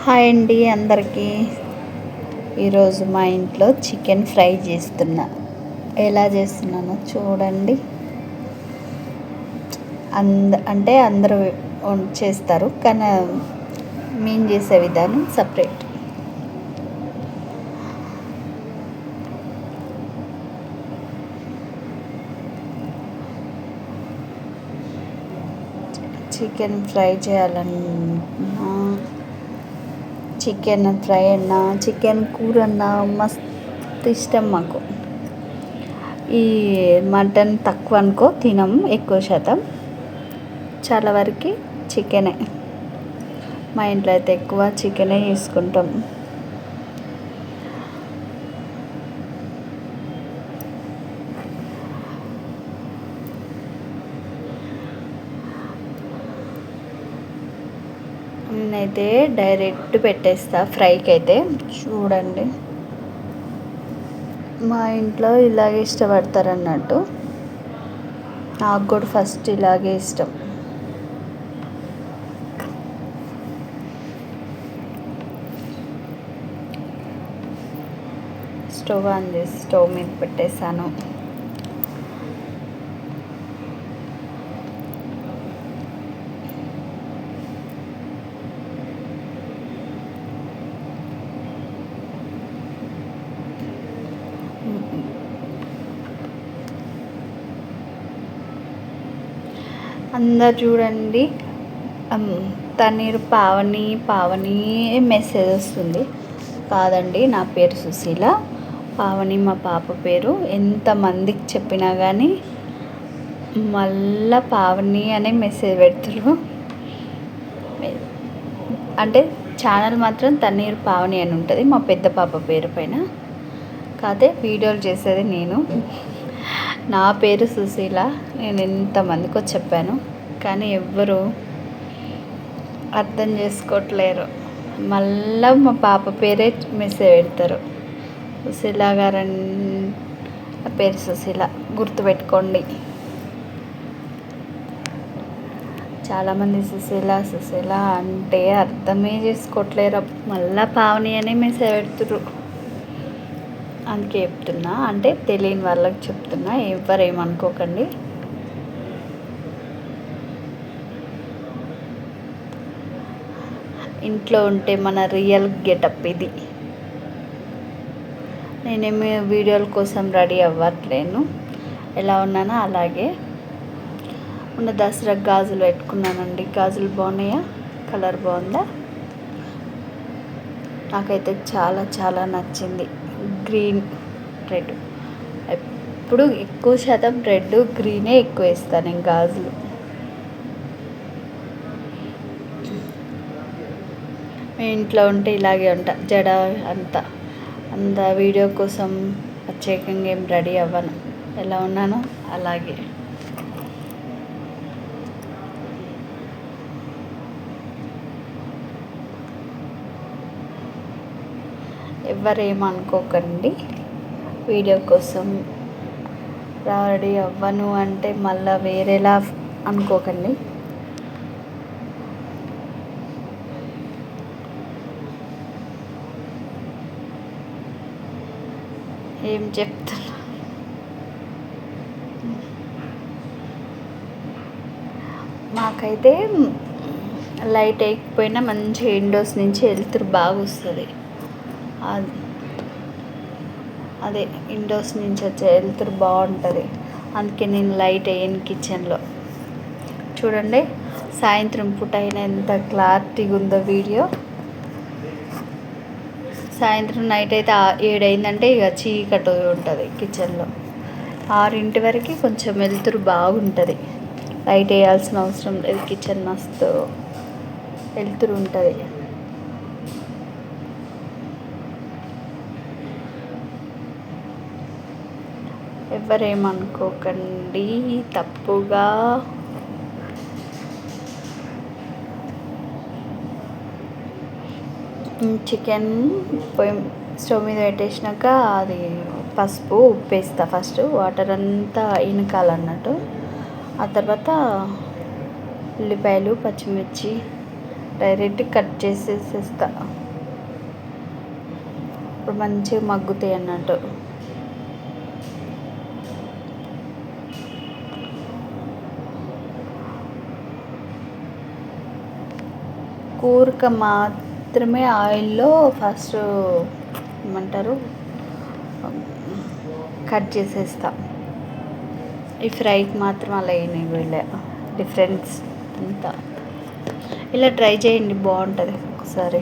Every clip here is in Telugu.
హాయ్ అండి అందరికీ. ఈరోజు మా ఇంట్లో చికెన్ ఫ్రై చేస్తున్నా. ఎలా చేస్తున్నానో చూడండి. అంటే అందరూ చేస్తారు, కానీ మేము చేసే విధానం సపరేట్. చికెన్ ఫ్రై చేయాలన్నా, చికెన్ ఫ్రై అన్నా, చికెన్ కూర అన్నా మస్తు ఇష్టం మాకు. ఈ మటన్ తక్కువ అనుకో తినము, ఎక్కువ శాతం చాలా వరకు చికెనే. మా ఇంట్లో అయితే ఎక్కువ చికెనే చేసుకుంటాం. నేనైతే డైరెక్ట్ పెట్టేస్తా ఫ్రైకి అయితే. చూడండి, మా ఇంట్లో ఇలాగే ఇష్టపడతారు అన్నట్టు. నాకు కూడా ఫస్ట్ ఇలాగే ఇష్టం. స్టవ్ ఆన్ చేసి స్టవ్ మీద పెట్టేసాను. అందరు చూడండి, తన్నీరు పావని మెసేజ్ వస్తుంది. కాదండి, నా పేరు సుశీల. పావని మా పాప పేరు. ఎంతమందికి చెప్పినా కానీ మళ్ళా పావని అనే మెసేజ్ పెడుతున్నారు. అంటే ఛానల్ మాత్రం తన్నీరు పావని అని ఉంటుంది, మా పెద్ద పాప పేరు పైన. కాదే వీడియోలు చేసేది నేను. నా పేరు సుశీల. నేను ఎంతమందికో చెప్పాను, కానీ ఎవ్వరూ అర్థం చేసుకోవట్లేరు. మళ్ళీ మా పాప పేరే మెసేజ్ పెడతారు. సుశీల గారని, నా పేరు సుశీల, గుర్తుపెట్టుకోండి. చాలామంది సుశీల అంటే అర్థమే చేసుకోవట్లేరు. మళ్ళీ పావని అనే మెసేజ్ పెడుతుర్రు. అందుకే చెప్తున్నా, అంటే తెలియని వాళ్ళకి చెప్తున్నా, ఎవరేమనుకోకండి. ఇంట్లో ఉంటే మన రియల్ గెటప్ ఇది. నేనేమి వీడియోల కోసం రెడీ అవ్వట్లేను, ఎలా ఉన్నానో అలాగే. మొన్న దసరా గాజులు పెట్టుకున్నానండి. గాజులు బాగున్నాయా? కలర్ బాగుందా? నాకైతే చాలా చాలా నచ్చింది. Green, red. ఎప్పుడు ఎక్కువ శాతం రెడ్, గ్రీనే ఎక్కువ వేస్తాను నేను గాజులు. మీ ఇంట్లో ఉంటే ఇలాగే ఉంటా. జడ అంత వీడియో కోసం ప్రత్యేకంగా ఏం రెడీ అవ్వను. ఎలా ఉన్నానో అలాగే. ఎవరేమనుకోకండి. వీడియో కోసం రెడీ అవ్వను అంటే మళ్ళీ వేరేలా అనుకోకండి. ఏం చెప్తున్నా, మాకైతే లైట్ వేయకపోయినా మంచిగా విండోస్ నుంచి వెళ్తురు బాగా వస్తుంది. అదే విండోస్ నుంచి వచ్చే వెళ్తురు బాగుంటుంది. అందుకే నేను లైట్ వేయను కిచెన్లో. చూడండి, సాయంత్రం పూట అయినా ఎంత క్లారిటీగా ఉందో వీడియో. సాయంత్రం నైట్ అయితే 7 అయిందంటే ఇక చీకటి ఉంటుంది కిచెన్లో. 6 వరకు కొంచెం వెళ్తురు బాగుంటుంది. లైట్ వేయాల్సిన అవసరం లేదు. కిచెన్ మస్తు వెళ్తురు ఉంటుంది. ఎవరేమనుకోకండి తప్పుగా. చికెన్ స్టవ్ మీద పెట్టేసినాక అది పసుపు, ఉప్పు వేస్తా. ఫస్ట్ వాటర్ అంతా ఇనకాలన్నట్టు. ఆ తర్వాత ఉల్లిపాయలు, పచ్చిమిర్చి డైరెక్ట్ కట్ చేసేసేస్తా. ఇప్పుడు మంచిగా మగ్గుతాయి అన్నట్టు. కూరక మాత్రమే ఆయిల్లో ఫస్ట్ ఏమంటారు కట్ చేసేస్తా. ఈ ఫ్రైకి మాత్రం అలా వేయలే. డిఫరెన్స్ అంతా ఇలా ట్రై చేయండి, బాగుంటుంది. ఒకసారి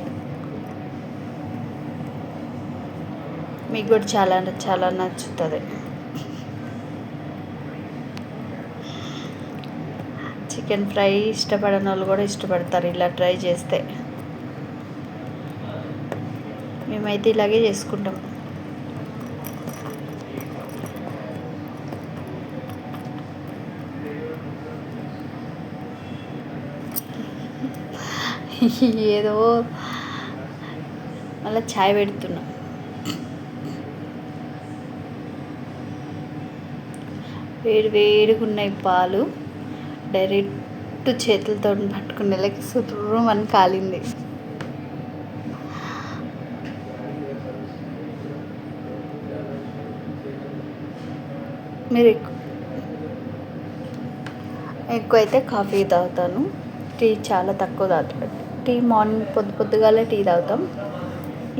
మీకు కూడా చాలా చాలా నచ్చుతుంది. చికెన్ ఫ్రై ఇష్టపడని వాళ్ళు కూడా ఇష్టపడతారు ఇలా ట్రై చేస్తే. మేమైతే ఇలాగే చేసుకుంటాం. ఏదో మళ్ళీ ఛాయ్ పెడుతున్నా. వేడిగా ఉన్నాయి పాలు. డైరెక్ట్ చేతులతో పట్టుకునేలాకి సుర్రం అని కాలింది. మీరు ఎక్కువ అయితే కాఫీ తాగుతాను. టీ చాలా తక్కువ తాగుతాను. టీ మార్నింగ్ పొద్దుగాలే టీ తాగుతాం.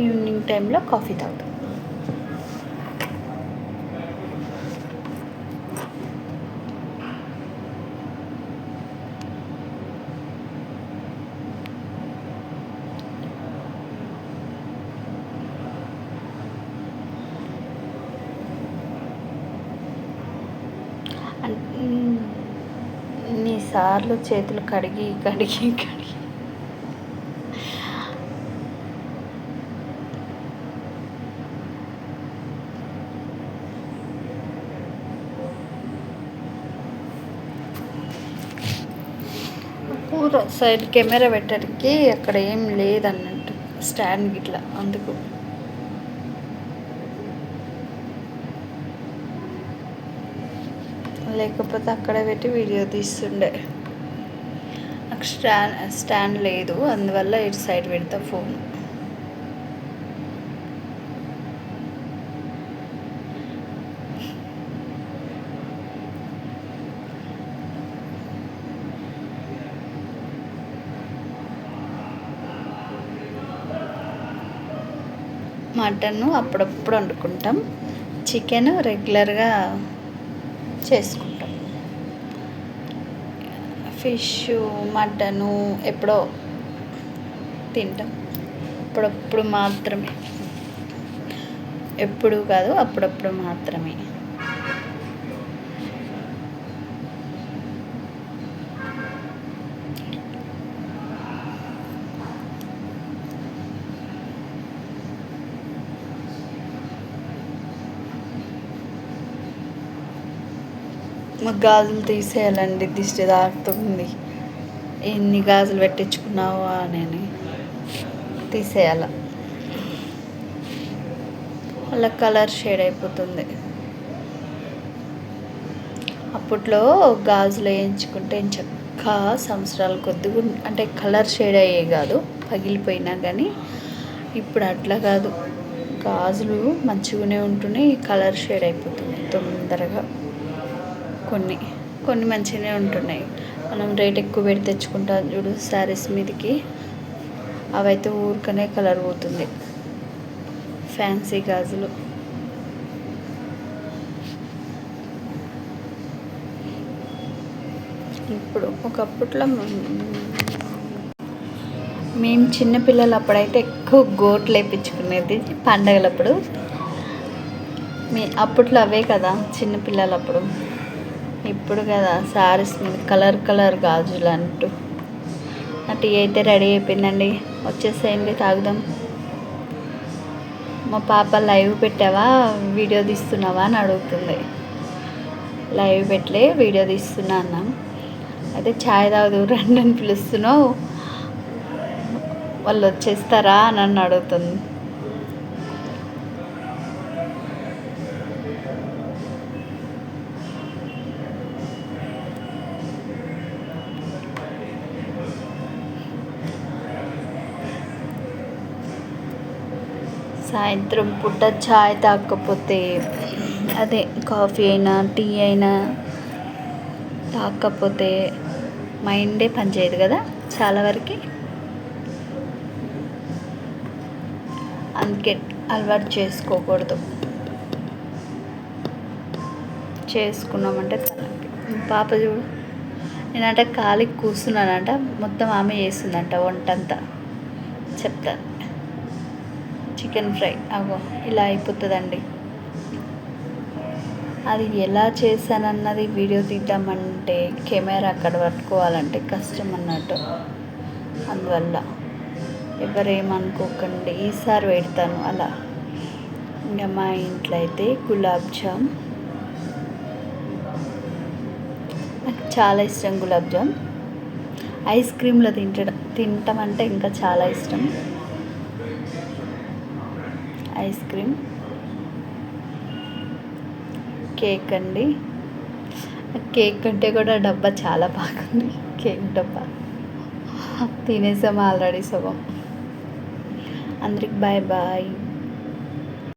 ఈవినింగ్ టైంలో కాఫీ తాగుతాం. ఎన్నిసార్లు చేతులు కడిగి కూర సైడ్ కెమెరా పెట్టడానికి అక్కడ ఏం లేదన్నట్టు స్టాండ్ గిట్లా, అందుకు. లేకపోతే అక్కడ పెట్టి వీడియో తీస్తుండే. నాకు స్టాండ్ లేదు, అందువల్ల ఇటు సైడ్ పెడతా ఫోన్. మటన్ అప్పుడప్పుడు వండుకుంటాం. చికెన్ రెగ్యులర్గా చేసుకుంటాం. ఫిష్ మటను ఎప్పుడో తింటాం. అప్పుడప్పుడు మాత్రమే, ఎప్పుడు కాదు, అప్పుడప్పుడు మాత్రమే. మాకు గాజులు తీసేయాలండి, దిష్టి తాకుతుంది. ఎన్ని గాజులు పెట్టించుకున్నావా అని తీసేయాల. అలా కలర్ షేడ్ అయిపోతుంది. అప్పట్లో గాజులు వేయించుకుంటే చక్కగా సంవత్సరాల కొద్దిగా అంటే కలర్ షేడ్ అయ్యే కాదు, పగిలిపోయినా కానీ. ఇప్పుడు అట్లా కాదు, గాజులు మంచిగానే ఉంటున్నాయి, కలర్ షేడ్ అయిపోతుంది తొందరగా. కొన్ని మంచిగానే ఉంటున్నాయి. మనం రేట్ ఎక్కువ పెట్టి తెచ్చుకుంటాం చూడు శారీస్ మీదకి, అవైతే ఊరికనే కలర్ పోతుంది. ఫ్యాన్సీ గాజులు. ఇప్పుడు ఒకప్పట్లో మేము చిన్నపిల్లలు అప్పుడైతే ఎక్కువ గోట్లు వేయించుకునేది పండగలప్పుడు. అప్పట్లో అవే కదా చిన్నపిల్లలప్పుడు. ఇప్పుడు కదా శారీస్ మీద కలర్ గాజులు అంటూ. నా టీ అయితే రెడీ అయిపోయిందండి, వచ్చేసేయండి తాగుదాం. మా పాప లైవ్ పెట్టావా, వీడియో తీస్తున్నావా అని అడుగుతుంది. లైవ్ పెట్టలే, వీడియో తీస్తున్నా అన్నాం. అయితే ఛాయ్ తాగుదు రండి అని పిలుస్తున్నావు, వాళ్ళు వచ్చేస్తారా అని నన్ను అడుగుతుంది. సాయంత్రం పూట చాయ్ తాగకపోతే, అదే కాఫీ అయినా టీ అయినా తాగకపోతే మైండే పనిచేయదు కదా చాలా వరకు. అందుకే అలవాటు చేసుకోకూడదు. చేసుకున్నామంటే తలకి పాప చూడు, నేనంట ఖాళీకి కూర్చున్నానంట, మొత్తం ఆమె చేస్తుందంట వంటంతా. చెప్తాను. చికెన్ ఫ్రై అగో ఇలా అయిపోతుందండి. అది ఎలా చేశానన్నది వీడియో తీద్దామంటే కెమెరా అక్కడ పట్టుకోవాలంటే కష్టం అన్నట్టు. అందువల్ల ఎవరేమనుకోకండి, ఈసారి పెడతాను అలా. ఇంకా మా ఇంట్లో అయితే గులాబ్ జామ్, నాకు చాలా ఇష్టం గులాబ్ జామ్. ఐస్ క్రీమ్లో తింటామంటే ఇంకా చాలా ఇష్టం ఐస్ క్రీమ్. కేక్ అండి, కేక్ కంటే కూడా డబ్బా చాలా బాగుంది. కేక్ డబ్బా తినేసాము ఆల్రెడీ సగం. అందరికి బాయ్ బాయ్.